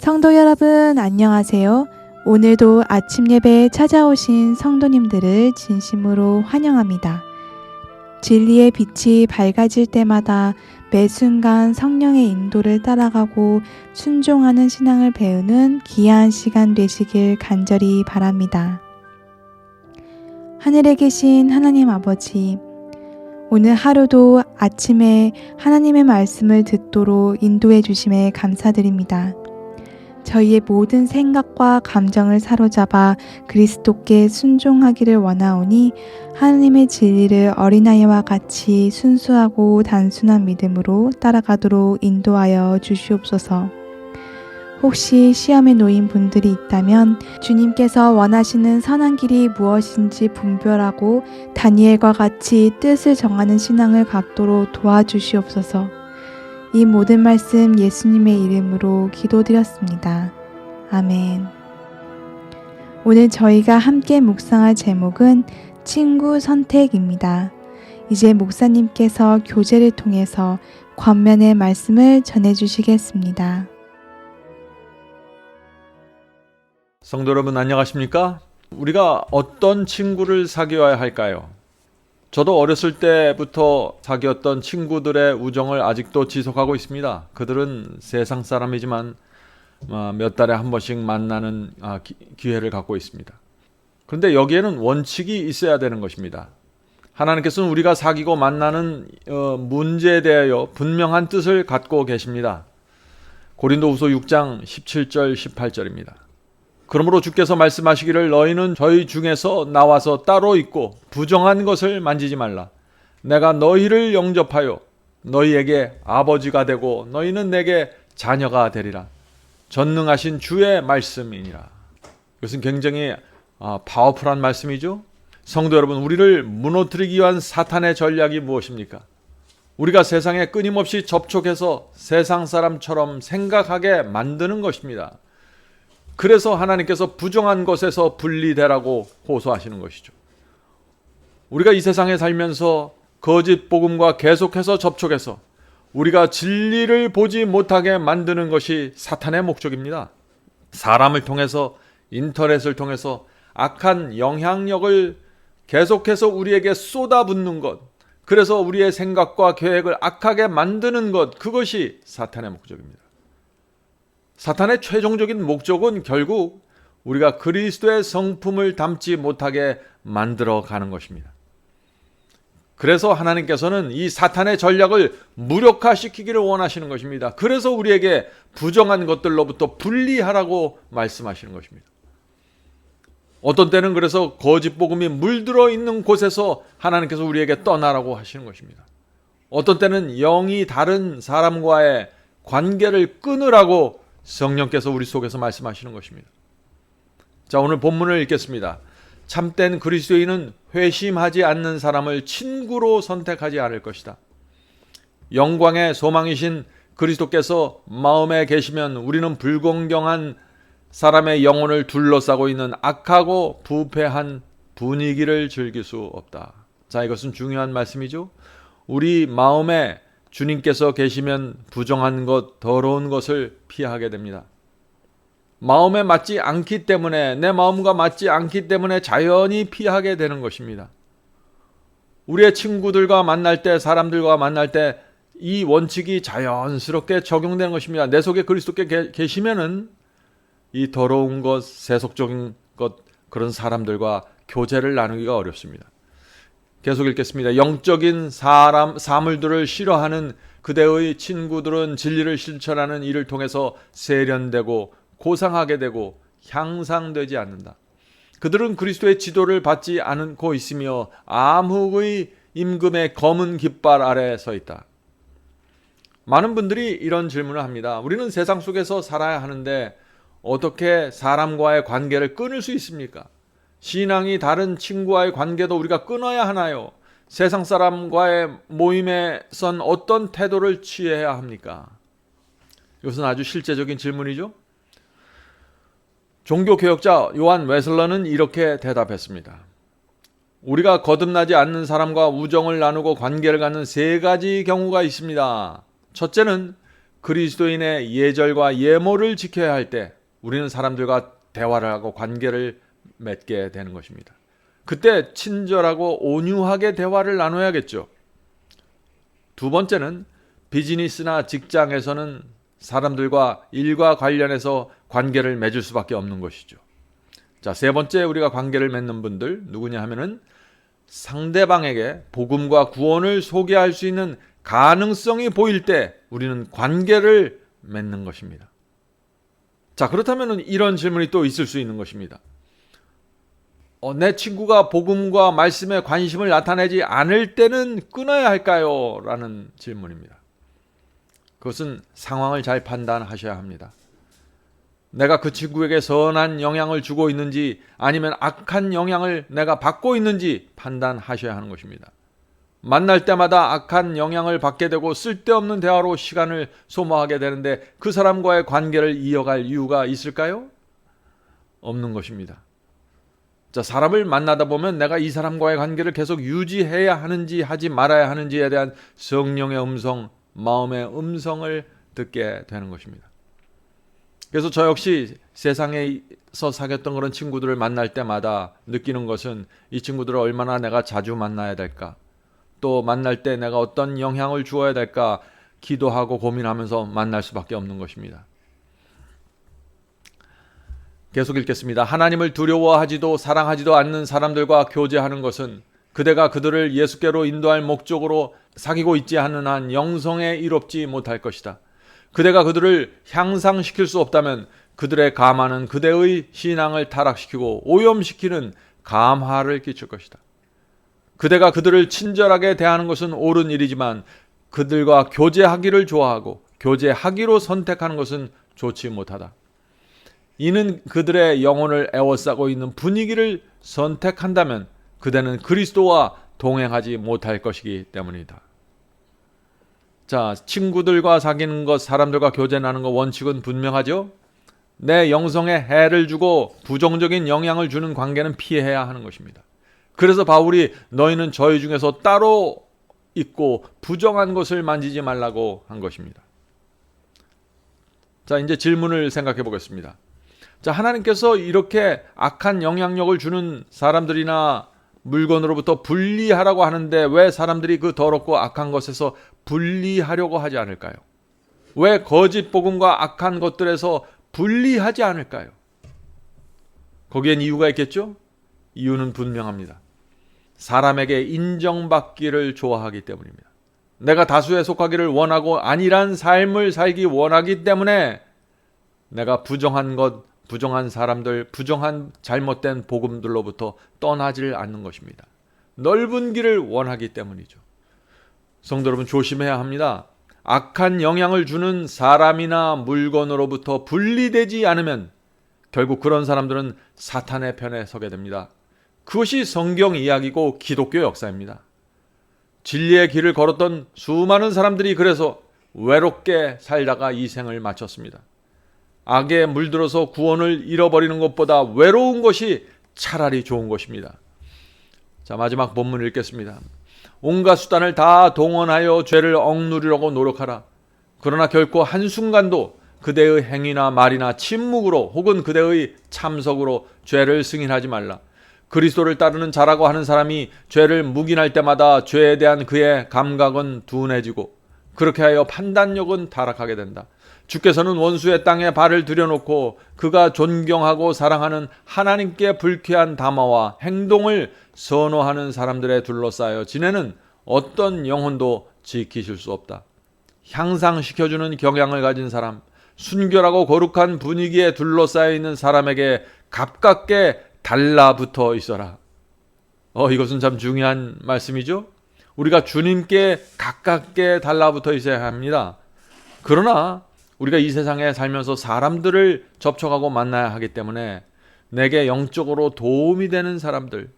성도 여러분 안녕하세요. 오늘도 아침 예배에 찾아오신 성도님들을 진심으로 환영합니다. 진리의 빛이 밝아질 때마다 매 순간 성령의 인도를 따라가고 순종하는 신앙을 배우는 귀한 시간 되시길 간절히 바랍니다. 하늘에 계신 하나님 아버지, 오늘 하루도 아침에 하나님의 말씀을 듣도록 인도해 주심에 감사드립니다. 저희의 모든 생각과 감정을 사로잡아 그리스도께 순종하기를 원하오니 하나님의 진리를 어린아이와 같이 순수하고 단순한 믿음으로 따라가도록 인도하여 주시옵소서. 혹시 시험에 놓인 분들이 있다면 주님께서 원하시는 선한 길이 무엇인지 분별하고 다니엘과 같이 뜻을 정하는 신앙을 갖도록 도와주시옵소서. 이 모든 말씀 예수님의 이름으로 기도드렸습니다. 아멘. 오늘 저희가 함께 묵상할 제목은 친구 선택입니다. 이제 목사님께서 교제를 통해서 권면의 말씀을 전해주시겠습니다. 성도 여러분 안녕하십니까? 우리가 어떤 친구를 사귀어야 할까요? 저도 어렸을 때부터 사귀었던 친구들의 우정을 아직도 지속하고 있습니다. 그들은 세상 사람이지만 몇 달에 한 번씩 만나는 기회를 갖고 있습니다. 그런데 여기에는 원칙이 있어야 되는 것입니다. 하나님께서는 우리가 사귀고 만나는 문제에 대하여 분명한 뜻을 갖고 계십니다. 고린도후서 6장 17절 18절입니다. 그러므로 주께서 말씀하시기를 너희는 저희 중에서 나와서 따로 있고 부정한 것을 만지지 말라. 내가 너희를 영접하여 너희에게 아버지가 되고 너희는 내게 자녀가 되리라. 전능하신 주의 말씀이니라. 이것은 굉장히 파워풀한 말씀이죠. 성도 여러분, 우리를 무너뜨리기 위한 사탄의 전략이 무엇입니까? 우리가 세상에 끊임없이 접촉해서 세상 사람처럼 생각하게 만드는 것입니다. 그래서 하나님께서 부정한 것에서 분리되라고 호소하시는 것이죠. 우리가 이 세상에 살면서 거짓 복음과 계속해서 접촉해서 우리가 진리를 보지 못하게 만드는 것이 사탄의 목적입니다. 사람을 통해서, 인터넷을 통해서 악한 영향력을 계속해서 우리에게 쏟아붓는 것, 그래서 우리의 생각과 계획을 악하게 만드는 것, 그것이 사탄의 목적입니다. 사탄의 최종적인 목적은 결국 우리가 그리스도의 성품을 담지 못하게 만들어 가는 것입니다. 그래서 하나님께서는 이 사탄의 전략을 무력화시키기를 원하시는 것입니다. 그래서 우리에게 부정한 것들로부터 분리하라고 말씀하시는 것입니다. 어떤 때는 그래서 거짓 복음이 물들어 있는 곳에서 하나님께서 우리에게 떠나라고 하시는 것입니다. 어떤 때는 영이 다른 사람과의 관계를 끊으라고 성령께서 우리 속에서 말씀하시는 것입니다. 자, 오늘 본문을 읽겠습니다. 참된 그리스도인은 회심하지 않는 사람을 친구로 선택하지 않을 것이다. 영광의 소망이신 그리스도께서 마음에 계시면 우리는 불공정한 사람의 영혼을 둘러싸고 있는 악하고 부패한 분위기를 즐길 수 없다. 자, 이것은 중요한 말씀이죠. 우리 마음에 주님께서 계시면 부정한 것, 더러운 것을 피하게 됩니다. 마음에 맞지 않기 때문에, 내 마음과 맞지 않기 때문에 자연히 피하게 되는 것입니다. 우리의 친구들과 만날 때, 사람들과 만날 때 이 원칙이 자연스럽게 적용되는 것입니다. 내 속에 그리스도께 계시면은 이 더러운 것, 세속적인 것, 그런 사람들과 교제를 나누기가 어렵습니다. 계속 읽겠습니다. 영적인 사물들을 싫어하는 그대의 친구들은 진리를 실천하는 일을 통해서 세련되고 고상하게 되고 향상되지 않는다. 그들은 그리스도의 지도를 받지 않고 있으며 암흑의 임금의 검은 깃발 아래 서 있다. 많은 분들이 이런 질문을 합니다. 우리는 세상 속에서 살아야 하는데 어떻게 사람과의 관계를 끊을 수 있습니까? 신앙이 다른 친구와의 관계도 우리가 끊어야 하나요? 세상 사람과의 모임에선 어떤 태도를 취해야 합니까? 이것은 아주 실제적인 질문이죠. 종교개혁자 요한 웨슬러는 이렇게 대답했습니다. 우리가 거듭나지 않는 사람과 우정을 나누고 관계를 갖는 세 가지 경우가 있습니다. 첫째는 그리스도인의 예절과 예모를 지켜야 할 때 우리는 사람들과 대화를 하고 관계를 맺게 되는 것입니다. 그때 친절하고 온유하게 대화를 나눠야겠죠. 두 번째는 비즈니스나 직장에서는 사람들과 일과 관련해서 관계를 맺을 수밖에 없는 것이죠. 자, 세 번째 우리가 관계를 맺는 분들 누구냐 하면은 상대방에게 복음과 구원을 소개할 수 있는 가능성이 보일 때 우리는 관계를 맺는 것입니다. 자, 그렇다면 이런 질문이 또 있을 수 있는 것입니다. 내 친구가 복음과 말씀에 관심을 나타내지 않을 때는 끊어야 할까요? 라는 질문입니다. 그것은 상황을 잘 판단하셔야 합니다. 내가 그 친구에게 선한 영향을 주고 있는지 아니면 악한 영향을 내가 받고 있는지 판단하셔야 하는 것입니다. 만날 때마다 악한 영향을 받게 되고 쓸데없는 대화로 시간을 소모하게 되는데 그 사람과의 관계를 이어갈 이유가 있을까요? 없는 것입니다. 자, 사람을 만나다 보면 내가 이 사람과의 관계를 계속 유지해야 하는지 하지 말아야 하는지에 대한 성령의 음성, 마음의 음성을 듣게 되는 것입니다. 그래서 저 역시 세상에서 사귀었던 그런 친구들을 만날 때마다 느끼는 것은 이 친구들을 얼마나 내가 자주 만나야 될까, 또 만날 때 내가 어떤 영향을 주어야 될까 기도하고 고민하면서 만날 수밖에 없는 것입니다. 계속 읽겠습니다. 하나님을 두려워하지도 사랑하지도 않는 사람들과 교제하는 것은 그대가 그들을 예수께로 인도할 목적으로 사귀고 있지 않는 한 영성에 이롭지 못할 것이다. 그대가 그들을 향상시킬 수 없다면 그들의 감화는 그대의 신앙을 타락시키고 오염시키는 감화를 끼칠 것이다. 그대가 그들을 친절하게 대하는 것은 옳은 일이지만 그들과 교제하기를 좋아하고 교제하기로 선택하는 것은 좋지 못하다. 이는 그들의 영혼을 애워싸고 있는 분위기를 선택한다면 그대는 그리스도와 동행하지 못할 것이기 때문이다. 자, 친구들과 사귀는 것, 사람들과 교제 나누는 것 원칙은 분명하죠? 내 영성에 해를 주고 부정적인 영향을 주는 관계는 피해야 하는 것입니다. 그래서 바울이 너희는 저희 중에서 따로 있고 부정한 것을 만지지 말라고 한 것입니다. 자, 이제 질문을 생각해 보겠습니다. 자, 하나님께서 이렇게 악한 영향력을 주는 사람들이나 물건으로부터 분리하라고 하는데 왜 사람들이 그 더럽고 악한 것에서 분리하려고 하지 않을까요? 왜 거짓 복음과 악한 것들에서 분리하지 않을까요? 거기엔 이유가 있겠죠? 이유는 분명합니다. 사람에게 인정받기를 좋아하기 때문입니다. 내가 다수에 속하기를 원하고 안일한 삶을 살기 원하기 때문에 내가 부정한 것, 부정한 사람들, 부정한 잘못된 복음들로부터 떠나지를 않는 것입니다. 넓은 길을 원하기 때문이죠. 성도 여러분, 조심해야 합니다. 악한 영향을 주는 사람이나 물건으로부터 분리되지 않으면 결국 그런 사람들은 사탄의 편에 서게 됩니다. 그것이 성경 이야기고 기독교 역사입니다. 진리의 길을 걸었던 수많은 사람들이 그래서 외롭게 살다가 이 생을 마쳤습니다. 악에 물들어서 구원을 잃어버리는 것보다 외로운 것이 차라리 좋은 것입니다. 자, 마지막 본문을 읽겠습니다. 온갖 수단을 다 동원하여 죄를 억누르려고 노력하라. 그러나 결코 한순간도 그대의 행위나 말이나 침묵으로 혹은 그대의 참석으로 죄를 승인하지 말라. 그리스도를 따르는 자라고 하는 사람이 죄를 묵인할 때마다 죄에 대한 그의 감각은 둔해지고 그렇게 하여 판단력은 타락하게 된다. 주께서는 원수의 땅에 발을 들여놓고 그가 존경하고 사랑하는 하나님께 불쾌한 담화와 행동을 선호하는 사람들에 둘러싸여 지내는 어떤 영혼도 지키실 수 없다. 향상시켜주는 경향을 가진 사람, 순결하고 거룩한 분위기에 둘러싸여 있는 사람에게 가깝게 달라붙어 있어라. 이것은 참 중요한 말씀이죠. 우리가 주님께 가깝게 달라붙어 있어야 합니다. 그러나 우리가 이 세상에 살면서 사람들을 접촉하고 만나야 하기 때문에 내게 영적으로 도움이 되는 사람들,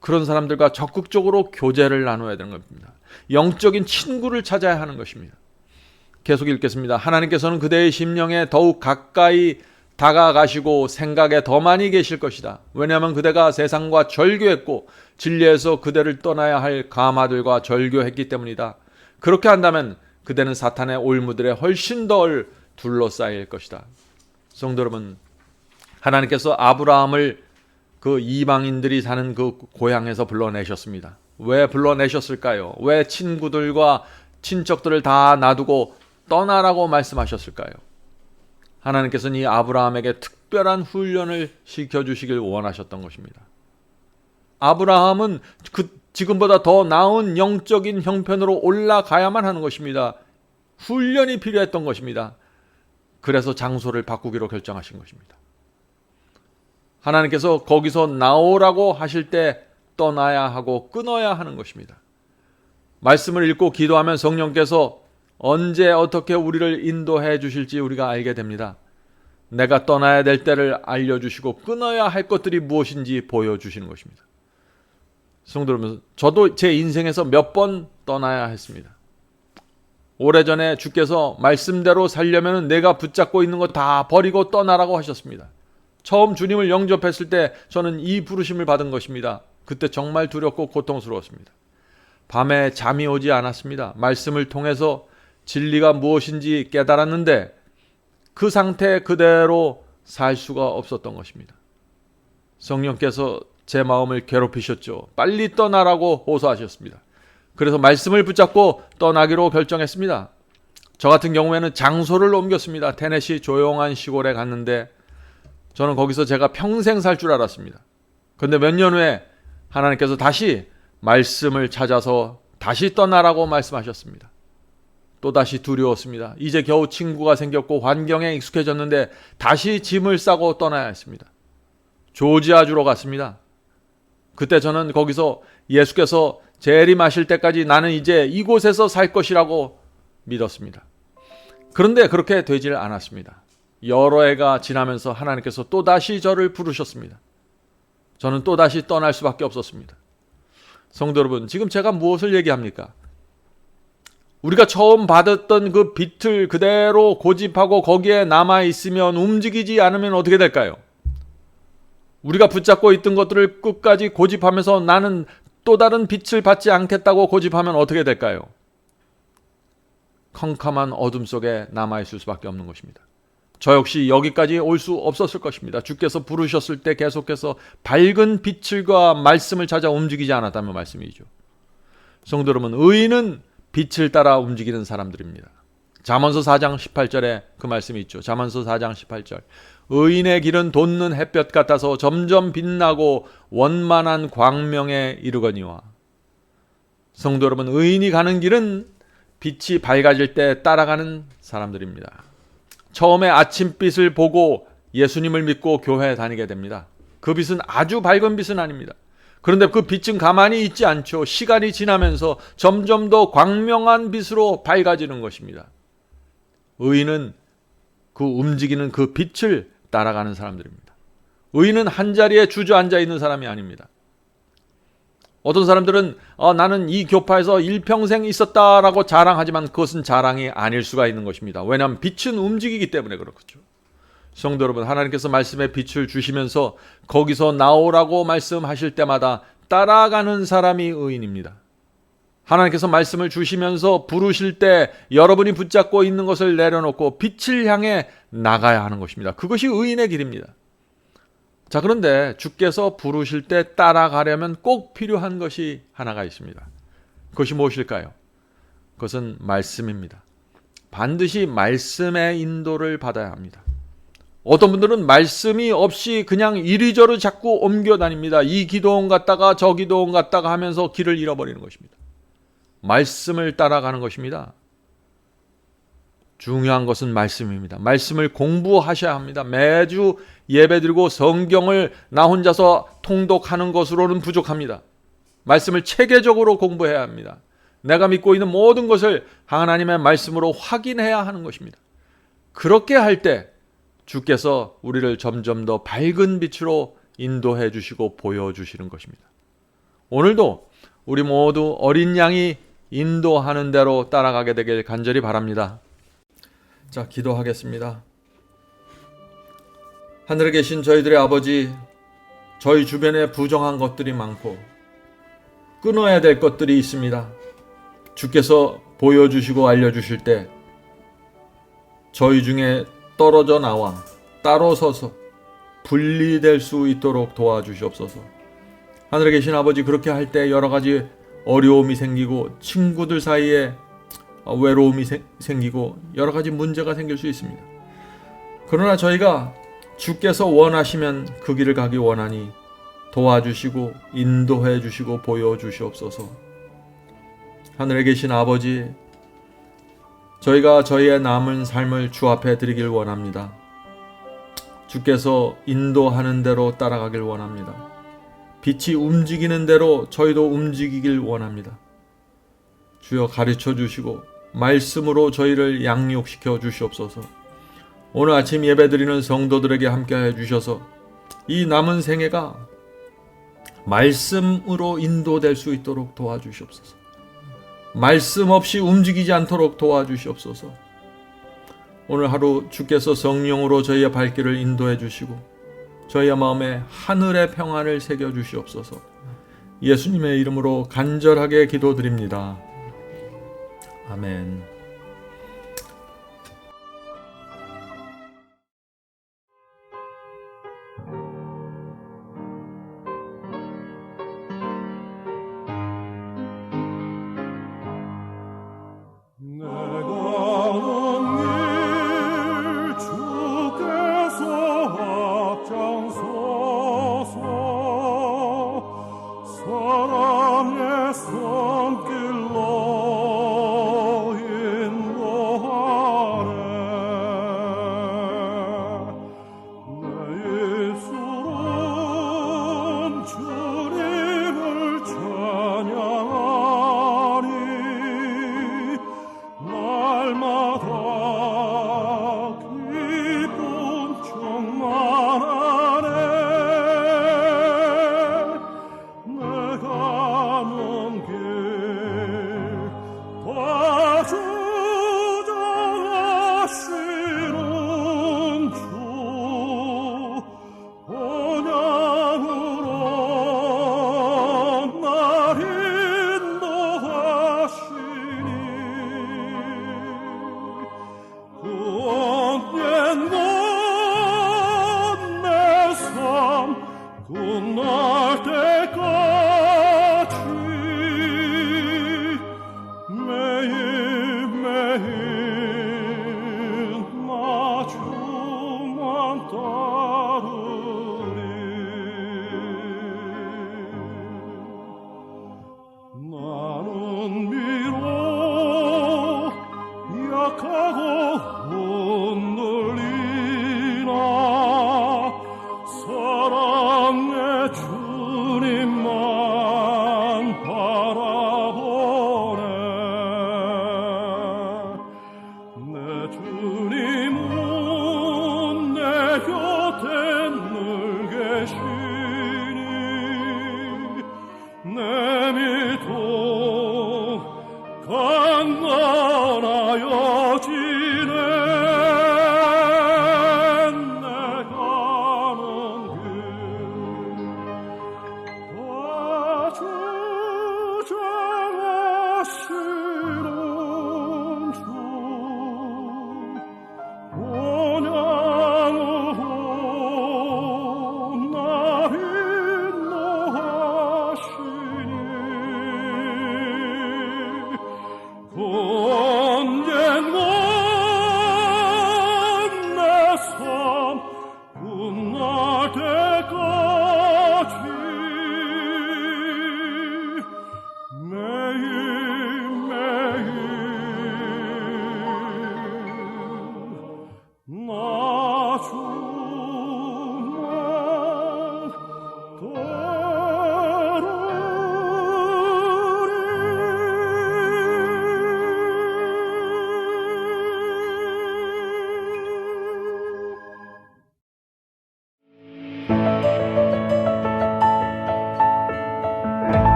그런 사람들과 적극적으로 교제를 나눠야 되는 겁니다. 영적인 친구를 찾아야 하는 것입니다. 계속 읽겠습니다. 하나님께서는 그대의 심령에 더욱 가까이 다가가시고 생각에 더 많이 계실 것이다. 왜냐하면 그대가 세상과 절교했고 진리에서 그대를 떠나야 할 가마들과 절교했기 때문이다. 그렇게 한다면 그대는 사탄의 올무들에 훨씬 덜 둘러싸일 것이다. 성도 여러분, 하나님께서 아브라함을 그 이방인들이 사는 그 고향에서 불러내셨습니다. 왜 불러내셨을까요? 왜 친구들과 친척들을 다 놔두고 떠나라고 말씀하셨을까요? 하나님께서는 이 아브라함에게 특별한 훈련을 시켜주시길 원하셨던 것입니다. 아브라함은 지금보다 더 나은 영적인 형편으로 올라가야만 하는 것입니다. 훈련이 필요했던 것입니다. 그래서 장소를 바꾸기로 결정하신 것입니다. 하나님께서 거기서 나오라고 하실 때 떠나야 하고 끊어야 하는 것입니다. 말씀을 읽고 기도하면 성령께서 언제 어떻게 우리를 인도해 주실지 우리가 알게 됩니다. 내가 떠나야 될 때를 알려주시고 끊어야 할 것들이 무엇인지 보여주시는 것입니다. 성도 여러분, 저도 제 인생에서 몇 번 떠나야 했습니다. 오래전에 주께서 말씀대로 살려면 내가 붙잡고 있는 거 다 버리고 떠나라고 하셨습니다. 처음 주님을 영접했을 때 저는 이 부르심을 받은 것입니다. 그때 정말 두렵고 고통스러웠습니다. 밤에 잠이 오지 않았습니다. 말씀을 통해서 진리가 무엇인지 깨달았는데 그 상태 그대로 살 수가 없었던 것입니다. 성령께서 제 마음을 괴롭히셨죠. 빨리 떠나라고 호소하셨습니다. 그래서 말씀을 붙잡고 떠나기로 결정했습니다. 저 같은 경우에는 장소를 옮겼습니다. 테네시 조용한 시골에 갔는데 저는 거기서 제가 평생 살 줄 알았습니다. 그런데 몇 년 후에 하나님께서 다시 말씀을 찾아서 다시 떠나라고 말씀하셨습니다. 또다시 두려웠습니다. 이제 겨우 친구가 생겼고 환경에 익숙해졌는데 다시 짐을 싸고 떠나야 했습니다. 조지아주로 갔습니다. 그때 저는 거기서 예수께서 재림하실 때까지 나는 이제 이곳에서 살 것이라고 믿었습니다. 그런데 그렇게 되질 않았습니다. 여러 해가 지나면서 하나님께서 또다시 저를 부르셨습니다. 저는 또다시 떠날 수밖에 없었습니다. 성도 여러분, 지금 제가 무엇을 얘기합니까? 우리가 처음 받았던 그 빛을 그대로 고집하고 거기에 남아있으면 움직이지 않으면 어떻게 될까요? 우리가 붙잡고 있던 것들을 끝까지 고집하면서 나는 또 다른 빛을 받지 않겠다고 고집하면 어떻게 될까요? 컴컴한 어둠 속에 남아있을 수밖에 없는 것입니다. 저 역시 여기까지 올 수 없었을 것입니다. 주께서 부르셨을 때 계속해서 밝은 빛을과 말씀을 찾아 움직이지 않았다면 말씀이죠. 성도 여러분, 의인은 빛을 따라 움직이는 사람들입니다. 잠언서 4장 18절에 그 말씀이 있죠. 잠언서 4장 18절. 의인의 길은 돋는 햇볕 같아서 점점 빛나고 원만한 광명에 이르거니와. 성도 여러분, 의인이 가는 길은 빛이 밝아질 때 따라가는 사람들입니다. 처음에 아침빛을 보고 예수님을 믿고 교회에 다니게 됩니다. 그 빛은 아주 밝은 빛은 아닙니다. 그런데 그 빛은 가만히 있지 않죠. 시간이 지나면서 점점 더 광명한 빛으로 밝아지는 것입니다. 의인은 그 움직이는 그 빛을 따라가는 사람들입니다. 의인은 한자리에 주저앉아 있는 사람이 아닙니다. 어떤 사람들은 나는 이 교파에서 일평생 있었다라고 자랑하지만 그것은 자랑이 아닐 수가 있는 것입니다. 왜냐하면 빛은 움직이기 때문에 그렇죠. 성도 여러분, 하나님께서 말씀의 빛을 주시면서 거기서 나오라고 말씀하실 때마다 따라가는 사람이 의인입니다. 하나님께서 말씀을 주시면서 부르실 때 여러분이 붙잡고 있는 것을 내려놓고 빛을 향해 나가야 하는 것입니다. 그것이 의인의 길입니다. 자, 그런데 주께서 부르실 때 따라가려면 꼭 필요한 것이 하나가 있습니다. 그것이 무엇일까요? 그것은 말씀입니다. 반드시 말씀의 인도를 받아야 합니다. 어떤 분들은 말씀이 없이 그냥 이리저리 자꾸 옮겨 다닙니다. 이 기도원 갔다가 저 기도원 갔다가 하면서 길을 잃어버리는 것입니다. 말씀을 따라가는 것입니다. 중요한 것은 말씀입니다. 말씀을 공부하셔야 합니다. 매주 예배드리고 성경을 나 혼자서 통독하는 것으로는 부족합니다. 말씀을 체계적으로 공부해야 합니다. 내가 믿고 있는 모든 것을 하나님의 말씀으로 확인해야 하는 것입니다. 그렇게 할 때 주께서 우리를 점점 더 밝은 빛으로 인도해 주시고 보여주시는 것입니다. 오늘도 우리 모두 어린 양이 인도하는 대로 따라가게 되길 간절히 바랍니다. 자, 기도하겠습니다. 하늘에 계신 저희들의 아버지, 저희 주변에 부정한 것들이 많고 끊어야 될 것들이 있습니다. 주께서 보여주시고 알려주실 때 저희 중에 떨어져 나와 따로 서서 분리될 수 있도록 도와주시옵소서. 하늘에 계신 아버지, 그렇게 할 때 여러 가지 어려움이 생기고 친구들 사이에 외로움이 생기고 여러 가지 문제가 생길 수 있습니다. 그러나 저희가 주께서 원하시면 그 길을 가기 원하니 도와주시고 인도해 주시고 보여주시옵소서. 하늘에 계신 아버지, 저희가 저희의 남은 삶을 주 앞에 드리길 원합니다. 주께서 인도하는 대로 따라가길 원합니다. 빛이 움직이는 대로 저희도 움직이길 원합니다. 주여, 가르쳐 주시고 말씀으로 저희를 양육시켜 주시옵소서. 오늘 아침 예배드리는 성도들에게 함께해 주셔서 이 남은 생애가 말씀으로 인도될 수 있도록 도와주시옵소서. 말씀 없이 움직이지 않도록 도와주시옵소서. 오늘 하루 주께서 성령으로 저희의 발길을 인도해 주시고 저희의 마음에 하늘의 평안을 새겨 주시옵소서. 예수님의 이름으로 간절하게 기도드립니다. 아멘.